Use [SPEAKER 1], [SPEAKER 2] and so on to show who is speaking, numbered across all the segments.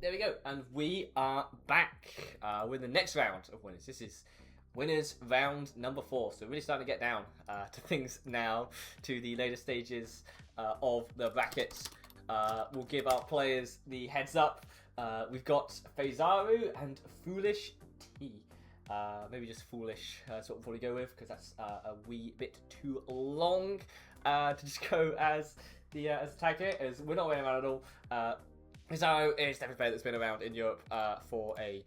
[SPEAKER 1] there we go, and we are back with the next round of winners. This is winners round number 4, so really starting to get down to things now, to the later stages of the brackets. We'll give our players the heads up. We've got Fezaru and FoolishTea. Maybe just Foolish, sort of probably go with, because that's a wee bit too long to just go as the tag here, as we're not waiting around at all. Fezaru is definitely a player that's been around in Europe for a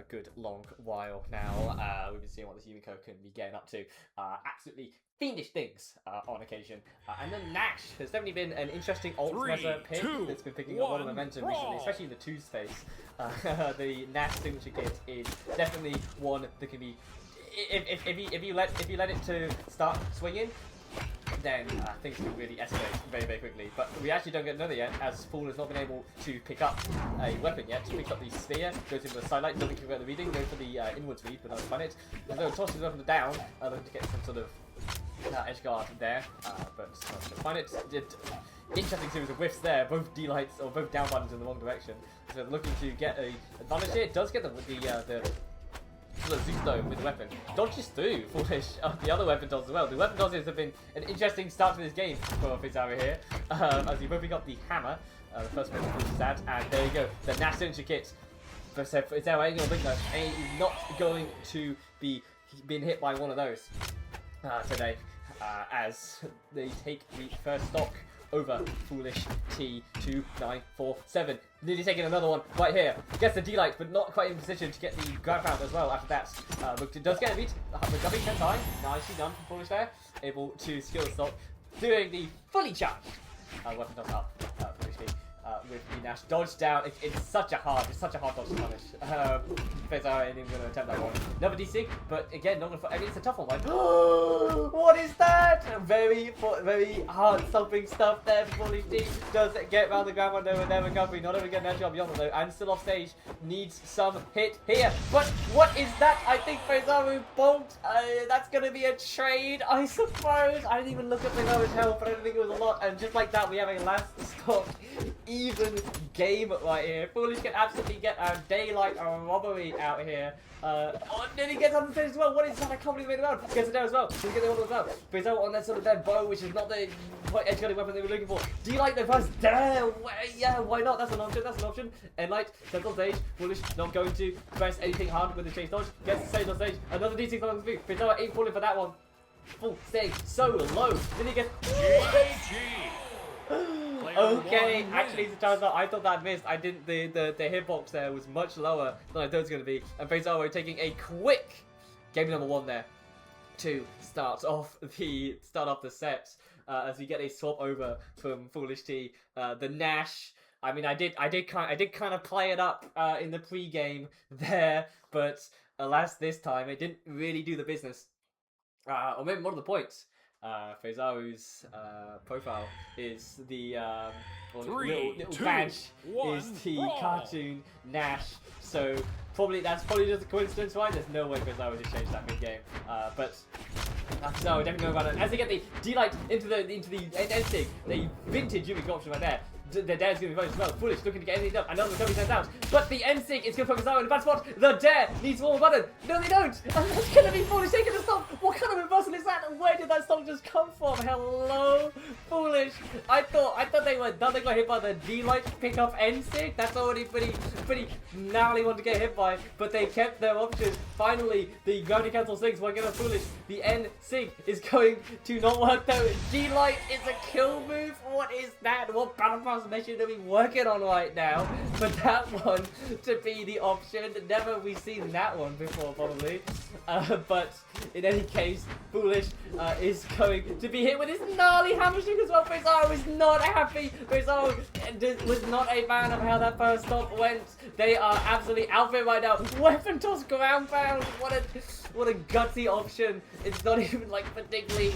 [SPEAKER 1] good long while now. We've been seeing what this Yumiko can be getting up to. Absolutely fiendish things on occasion. And then Nash has definitely been an interesting alt meta pick that's been picking up a lot of momentum recently, especially in the 2 space. The Nash signature kit is definitely one that can be, if you let it to start swinging, then things can really escalate very, very quickly. But we actually don't get another yet, as Fool has not been able to pick up a weapon yet. He picks up the spear, goes into the sidelight, doesn't care about the reading, goes for the inward sweep, but doesn't find it. So tosses his weapon down, looking to get some sort of edge guard there, but not going to find it. Interesting series of whiffs there, both D-lights, or both down buttons in the wrong direction. So looking to get a advantage here. It does get the Zeus Dome with the weapon. Dodges through Foolish. The other weapon dodges as well. The weapon dodges have been an interesting start to this game for Fezaru here. As he's whipping up the hammer, the first one is that, and there you go. The Nash signature kit. Fezaru ain't not going to be being hit by one of those today, as they take the first stock over FoolishTea2947. Nearly taking another one right here. Gets the D-light, but not quite in position to get the grab pound as well after that. But it does get a beat. Recovery 10 times. Nicely done from Foolish there. Able to skill stock. Doing the fully charged weapon toss up. FoolishTea with the Nash dodge down. It's such a hard dodge to punish. Fezaru ain't even going to attempt that one. Another DC, but again, not going to. I mean, it's a tough one, right? What is that? Very hard stopping stuff there. FoolishTea does get around the ground one with their recovery. Not even getting that job beyond though, and still off stage. Needs some hit here. But what is that? I think Fezaru bolt. That's going to be a trade, I suppose. I didn't even look at Fezaru's health, but I don't think it was a lot. And just like that, we have a last stock even game right here. Foolish can absolutely get a daylight robbery out here. Then he gets on the stage as well. What is that? I can't believe he made it out. Gets it down as well. He gets it on as well. But he's out on that sort of dead bow, which is not the edge guarding weapon they were looking for. Do you like the first there? Yeah, why not? That's an option. That's an option. And light, steps on stage. Foolish not going to press anything hard with the chase dodge. Gets the stage on stage. Another D6 on the speed. Fezaru ain't falling for that one. Full staying so low. Then he gets. Okay, actually, as it turns out, I thought that missed. I didn't. The hitbox there was much lower than I thought it was going to be. And Fezaru taking a quick game number 1 there to start off the set as we get a swap over from FoolishTea. The Nash. I mean, I did kind of play it up in the pre-game there, but alas, this time it didn't really do the business. Or maybe one of the points. Fezaru's profile is the little badge is the cartoon Nash, so that's probably just a coincidence, right? There's no way Fezaru just changed that mid-game, but so definitely know about it. As they get the D-light into the ending, the vintage Yumiko option right there. The dare's going to be very well. Foolish looking to get anything up. Another recovery turns out. But the end sig is going to put Fezaru in a bad spot. The dare needs one more button. No, they don't. And that's going to be Foolish taking the stop. What kind of reversal is that? Where did that stop just come from? Hello, Foolish. I thought they were done. They got hit by the D-light pick up end sig. That's already pretty gnarly one to get hit by. But they kept their options. Finally, the gravity cancel sigs were getting Foolish. The end sig is going to not work though. D-light is a kill move. What is that? What battle pass mission to be working on right now for that one to be the option? Never have we seen that one before, probably. But in any case, Foolish is going to be hit with his gnarly hamstring as well. Fezaru is not happy. Fezaru was not a fan of how that first stop went. They are absolutely out of it right now. Weapon toss ground pound. What a gutsy option. It's not even like particularly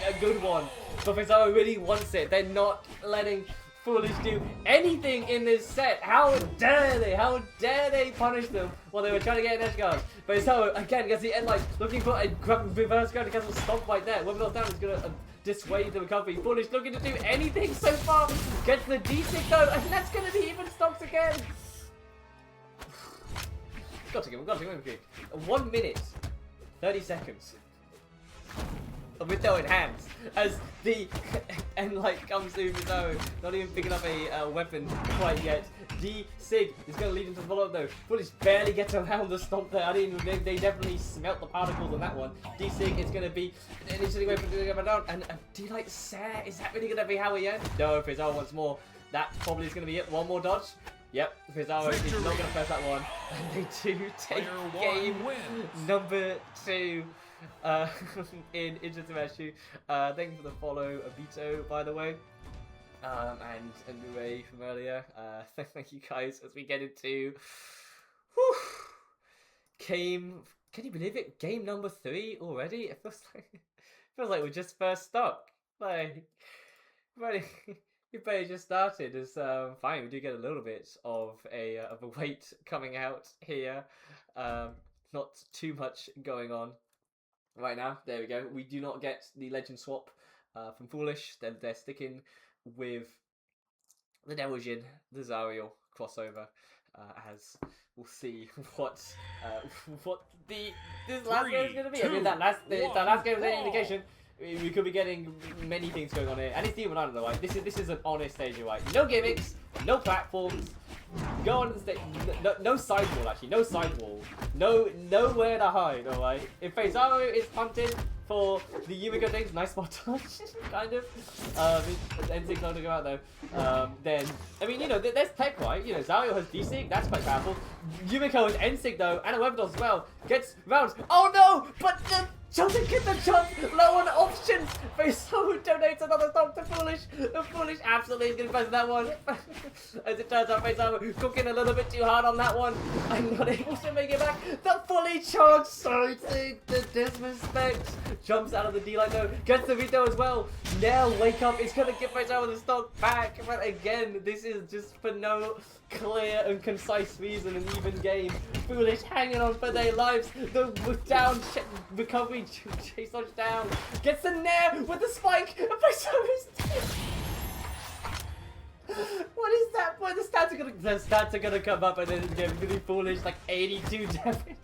[SPEAKER 1] a good one. But Fezaru really wants it. They're not letting Foolish do anything in this set. How dare they? How dare they punish them while they were trying to get an edge guard? But so again gets the end light, looking for a reverse guard to cancel stop right there. Weapon down is gonna dissuade the recovery. Foolish looking to do anything so far. Gets the D6 though, and that's gonna be even stops again. Got to get 1 minute, 30 seconds. With in hands, as the and like comes through Fezaru, not even picking up a weapon quite yet. D-Sig is going to lead into the follow-up though. Foolish barely gets around the stomp there. I didn't even, they definitely smelt the particles on that one. D-Sig is going to be initially away from the down, and D-Light Sare, is that really going to be how we end? No, Fezaru once more. That probably is going to be it. One more dodge. Yep, Fezaru is not going to press that one. And they do take game number 2. In Inter-Smash. Thank you for the follow, Abito, by the way. And Nue from earlier. Thank you guys as we get into game. Can you believe it? Game number 3 already? It feels like we're just first stuck. Like, we barely just started. It's fine. We do get a little bit of a weight coming out here. Not too much going on right now. There we go. We do not get the legend swap from Foolish. They're sticking with the Devil Jin, the Zariel crossover, as we'll see what this last game is going to be. I mean, that last game was an indication. We could be getting many things going on here, and it's Demon Island though, right? This is an honest stage, right? No gimmicks, no platforms. Go on the stage. No sidewall, actually. No sidewall. Nowhere to hide, alright? If Fezaru is hunting for the Yumiko things, nice spot dodge, kind of. N-Sig's not to go out though. Then, I mean, you know, there's tech, right? You know, Zario has D-Sig, that's quite powerful. Yumiko has N-Sig though, and a weapon as well. Gets rounds. Oh no! But the doesn't get the jump, low on options. Fezaru donates another stop to Foolish. The Foolish absolutely is going to press that one. As it turns out, Fezaru cooking a little bit too hard on that one. I'm not able to make it back. The fully charged side thing, the disrespect. Jumps out of the D-line though, gets the veto as well. Now wake up, it's going to give Fezaru the stock back. But again, this is just for no clear and concise reason, an even game. Foolish hanging on for their lives. The down recovery chase dodge down. Gets the nair with the spike. And Fezaru's dead. What is that? Boy, the stats are gonna come up and then it's gonna be Foolish like 82 damage.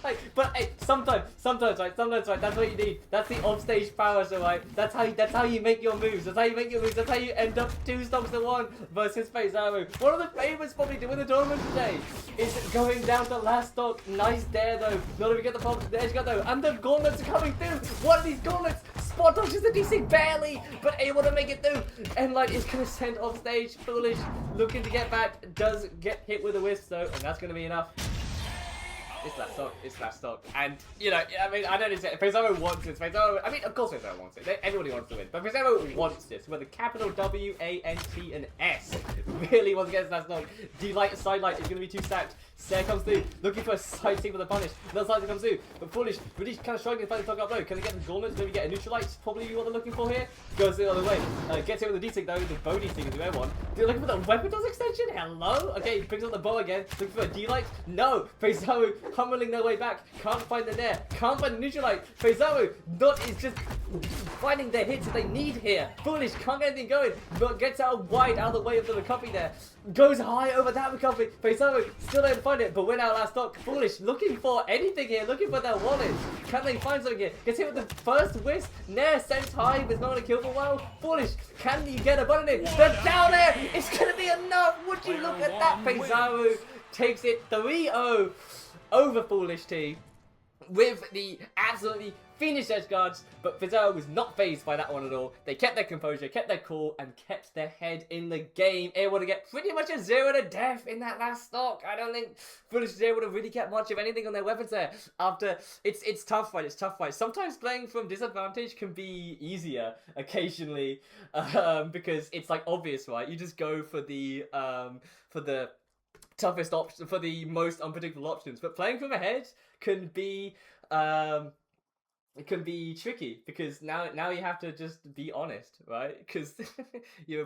[SPEAKER 1] Like, but hey, sometimes, right? That's what you need. That's the offstage power, so right. That's how you make your moves. That's how you end up 2 stocks to 1 versus Fezaru. One of the favorites probably to win the tournament today is going down to last stock. Nice dare though. Not even get the pop to the edge guard though, and the gauntlets are coming through. One of these gauntlets spot dodges the DC barely, but able to make it through. And like it's gonna send off stage. Foolish looking to get back, does get hit with a wisp though, and that's gonna be enough. It's last stock. And, you know, I mean, I don't know, Fezaru wants this. Fezaru, I mean, of course Fezaru wants it. Everybody wants to win. But Fezaru wants this with a capital W, A, N, T, and S. Really wants to get this last stock. D-Light, side light is going to be 2 stacked. Sare comes through, looking for a side team with a punish. Another side comes through, but Foolish really kind of struggling to find the stock up low. Can they get the gauntlets? Maybe get a neutral light? Probably what they're looking for here. Goes the other way. Gets hit with the D-Sig though, the bow D-Sig is the one. They're looking for the weapon toss extension? Hello? Okay, picks up the bow again. Looking for a D-Light? No! Fezaru hummeling their way back. Can't find the nair. Can't find the neutral light. Fezaru is just finding their hits that they need here. Foolish can't get anything going, but gets out wide out of the way of the recovery there. Goes high over that recovery. Fezaru still able to find it, but we're now last stock. Foolish looking for anything here, looking for their wallet. Can they find something here? Gets hit with the first wisp. Nair sent high, but it's not going to kill for a while. Foolish, can you get a button in? The down air! It's going to be enough! Would you look at that? Fezaru takes it 3-0 over FoolishTea with the absolutely finished edge guards, but Fezaru was not phased by that one at all. They kept their composure, kept their cool, and kept their head in the game, able to get pretty much a 0 to death in that last stock. I don't think Foolish is able to really get much of anything on their weapons there. After it's tough fight, it's tough fight. Sometimes playing from disadvantage can be easier occasionally, because it's like obvious, right? You just go for the toughest option, for the most unpredictable options. But playing from ahead can be it can be tricky because now you have to just be honest, right? Because you're